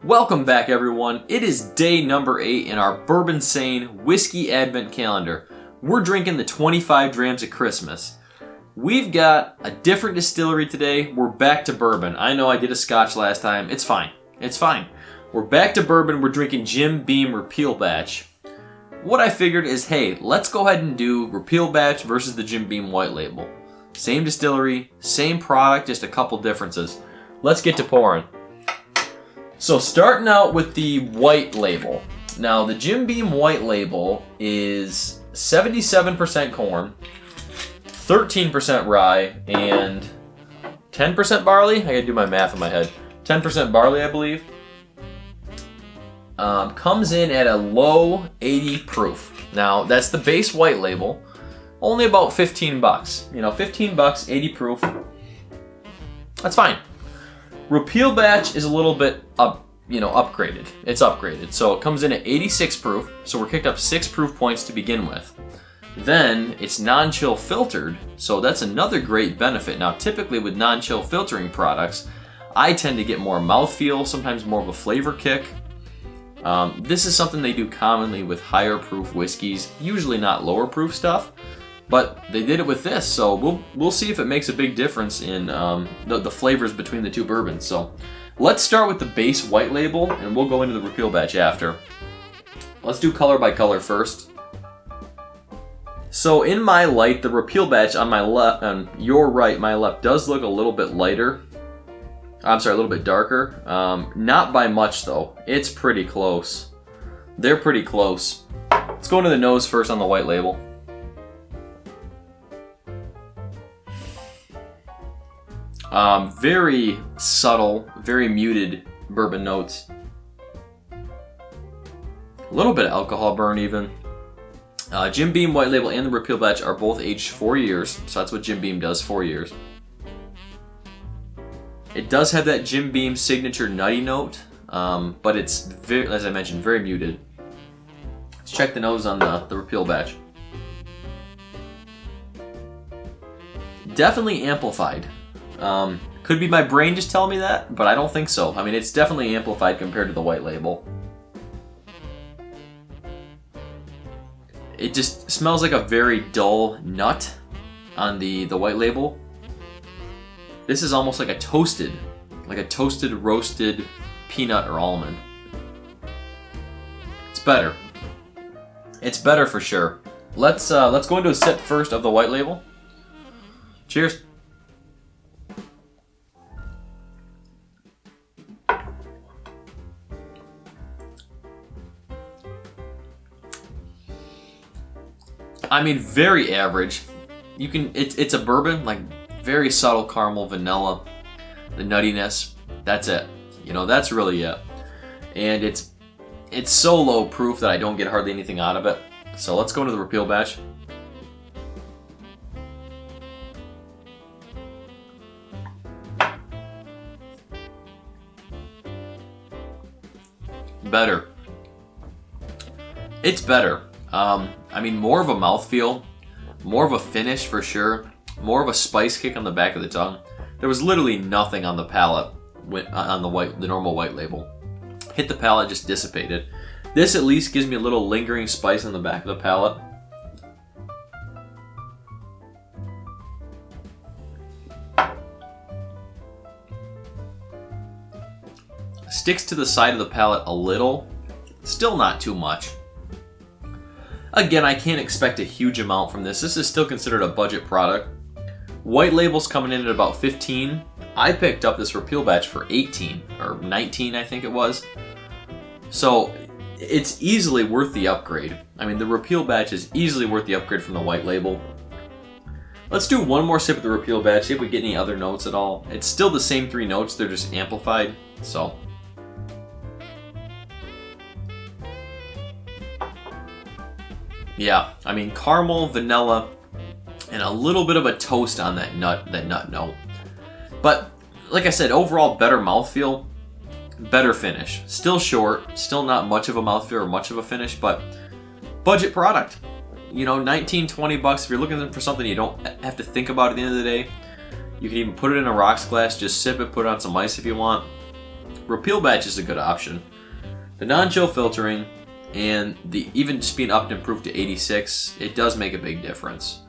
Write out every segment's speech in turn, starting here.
Welcome back, everyone. It is day number 8 in our Bourbinsane Whiskey Advent Calendar. We're drinking the 25 Drams of Christmas. We've got a different distillery today. We're back to bourbon. I know I did a scotch last time. It's fine. It's fine. We're back to bourbon. We're drinking Jim Beam Repeal Batch. What I figured is, hey, let's go ahead and do Repeal Batch versus the Jim Beam White Label. Same distillery, same product, just a couple differences. Let's get to pouring. So starting out with the white label. Now the Jim Beam white label is 77% corn, 13% rye, and 10% barley. I gotta do my math in my head. 10% barley, I believe. Comes in at a low 80 proof. Now that's the base white label. Only about 15 bucks. You know, 15 bucks, 80 proof. That's fine. Repeal Batch is a little bit upgraded. It's upgraded. So it comes in at 86 proof. So we're kicked up 6 proof points to begin with. Then it's non-chill filtered. So that's another great benefit. Now typically with non-chill filtering products, I tend to get more mouthfeel, sometimes more of a flavor kick. This is something they do commonly with higher proof whiskeys, usually not lower proof stuff. But they did it with this, so we'll see if it makes a big difference in the flavors between the two bourbons. So let's start with the base white label, and we'll go into the Repeal Batch after. Let's do color by color first. So in my light, the Repeal Batch on my left, on your right, my left, does look a little bit lighter. I'm sorry, a little bit darker. Not by much though. It's pretty close. They're pretty close. Let's go into the nose first on the white label. Very subtle, very muted bourbon notes. A little bit of alcohol burn even. Jim Beam White Label and the Repeal Batch are both aged 4 years, so that's what Jim Beam does, 4 years. It does have that Jim Beam signature nutty note, but it's, very, as I mentioned, very muted. Let's check the nose on the Repeal Batch. Definitely amplified. Could be my brain just telling me that, but I don't think so. I mean, it's definitely amplified compared to the white label. It just smells like a very dull nut on the white label. This is almost like a toasted roasted peanut or almond. It's better. It's better for sure. Let's go into a sip first of the white label. Cheers. I mean, very average. You can. It's a bourbon, like very subtle caramel, vanilla, the nuttiness. That's it. You know, that's really it. And it's so low proof that I don't get hardly anything out of it. So let's go into the Repeal Batch. Better. It's better. I mean, more of a mouthfeel, more of a finish for sure, more of a spice kick on the back of the tongue. There was literally nothing on the palate on the normal white label. Hit the palate, just dissipated. This at least gives me a little lingering spice on the back of the palate. Sticks to the side of the palate a little, still not too much. Again, I can't expect a huge amount from this. This is still considered a budget product. White label's coming in at about 15. I picked up this Repeal Batch for 18 or 19, I think it was. So it's easily worth the upgrade. I mean, the Repeal Batch is easily worth the upgrade from the white label. Let's do one more sip of the Repeal Batch, see if we get any other notes at all. It's still the same 3 notes, they're just amplified, so. Yeah, I mean, caramel, vanilla, and a little bit of a toast on that nut note. But, like I said, overall better mouthfeel, better finish. Still short, still not much of a mouthfeel or much of a finish, but budget product. You know, 19, 20 bucks, if you're looking for something you don't have to think about at the end of the day, you can even put it in a rocks glass, just sip it, put it on some ice if you want. Repeal batch is a good option. The non-chill filtering and the even just being upped and improved to 86, it does make a big difference.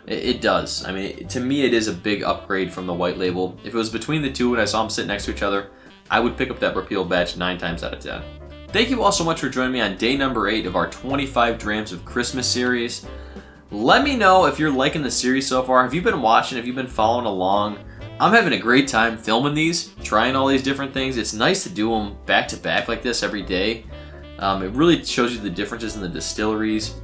It does. I mean, to me, it is a big upgrade from the white label. If it was between the two and I saw them sitting next to each other, I would pick up that Repeal batch 9 times out of 10. Thank you all so much for joining me on day number 8 of our 25 Drams of Christmas series. Let me know if you're liking the series so far. Have you been watching? Have you been following along? I'm having a great time filming these, trying all these different things. It's nice to do them back to back like this every day. It really shows you the differences in the distilleries.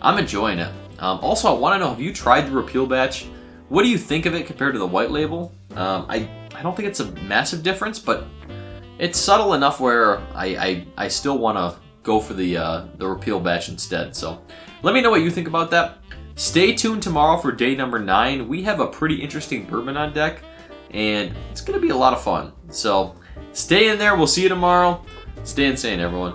I'm enjoying it. Also, I want to know, have you tried the Repeal batch? What do you think of it compared to the white label? I don't think it's a massive difference, but it's subtle enough where I still want to go for the Repeal batch instead. So let me know what you think about that. Stay tuned tomorrow for day number 9. We have a pretty interesting bourbon on deck, and it's going to be a lot of fun. So stay in there. We'll see you tomorrow. Stay insane, everyone.